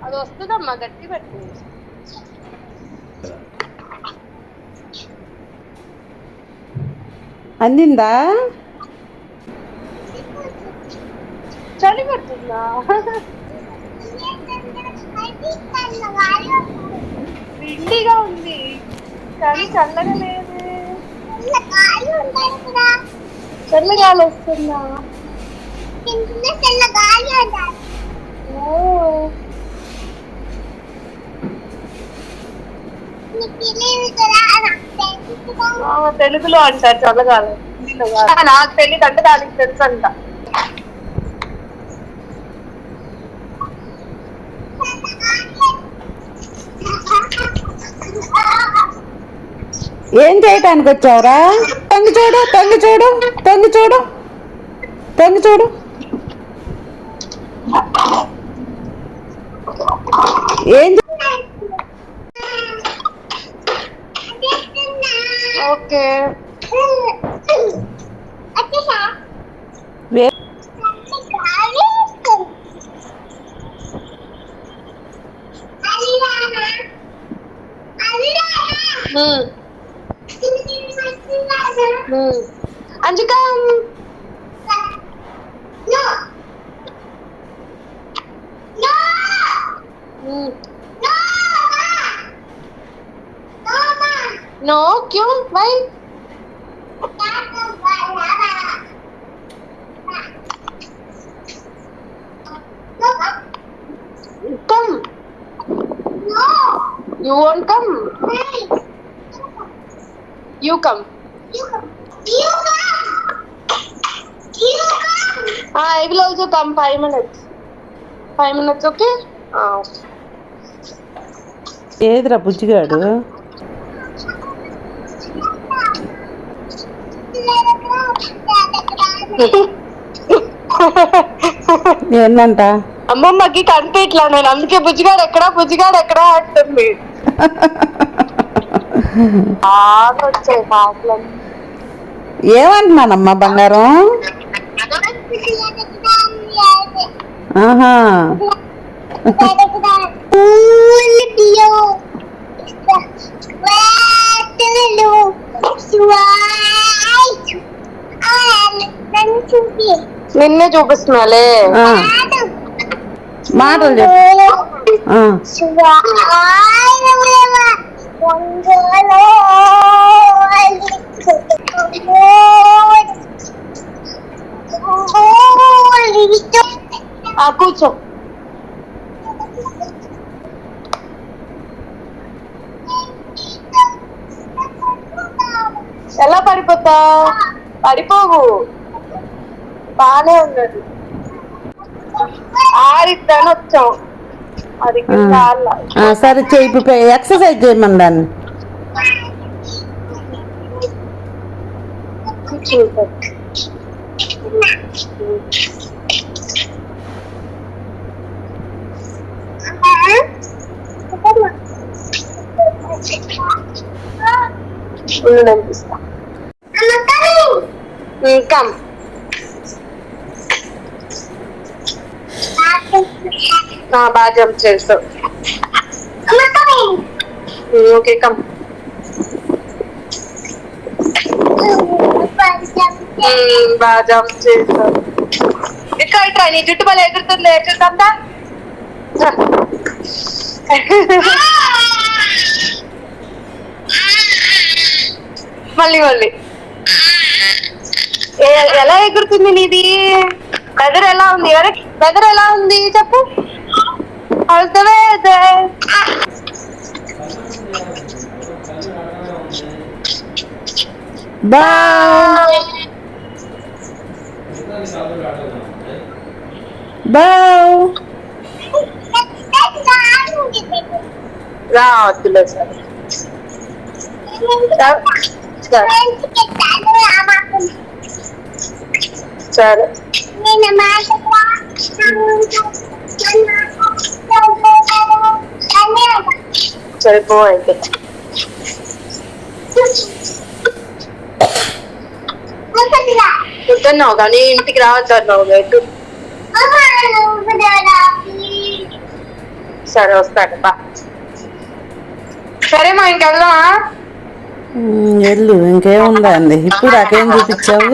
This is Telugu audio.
అది వస్తుందమ్మా, గట్టి పెట్టు. అందిందా? చలి పెడుతుందా? విండిగా ఉంది కానీ చల్లగా లేదు. చల్లగాలి వస్తుందా? తెలుగులో అంటారు చల్లగాలి, నాకు తెలియదు అంటే దానికి తెలుసు అంట. ఏం చేయటానికి వచ్చావురా? తొంగి చూడు, తొంగి చూడు, తొంగి చూడు, తొంగి చూడు. ఏం ఓకే అంజిక नो क्यों भाई? Come. No. You won't come. You come. You come. You come. You come. I will also come 5 minutes. 5 minutes, okay? ఏదిరా బుజ్జిగాడు? ఏందంట? అమ్మమ్మకి కనిపించట్లా, నేను అందుకే బుజ్జిగాడు ఎక్కడా బుజ్జిగాడు ఎక్కడా అంటుంది. వచ్చాయి పాటలు. ఏమంటున్నానమ్మా బంగారం? ఆహా నిన్నే చూపిస్తున్నాలే మాటలు చెప్పు. కూర్చో. ఎలా పడిపోతా? పడిపోవు, బానే ఉన్నది. ఆరిద్దాని వచ్చాం, అది సరే చెయ్యి. ఇప్పుడు ఎక్సర్సైజ్ చేయమని దాన్ని. అనిపిస్తా. బాగా జంప్ చేస్తావు. Okay come. బాగా జంప్ చేస్తావు. ఇక్కడ ఇట్రా, నీ జుట్టు మళ్ళీ ఎగురుతుంది. ఎగురుతుందా? మళ్ళీ మళ్ళీ ఎలా ఎగురుతుంది నీది? వెదర్ ఎలా ఉంది? వెదర్ ఎలా ఉంది చెప్పు. Bye bye. రావద్దులే సరే. సరే సరిపో అయితే. వద్దన్నావు కానీ ఇంటికి రావద్దు అన్నావు ఎటు సరే వస్తాను బా సరే మా ఇంకెళ్దామా వెళ్ళు ఇంకేముందా అండి ఇప్పుడు నాకేం చూపించావు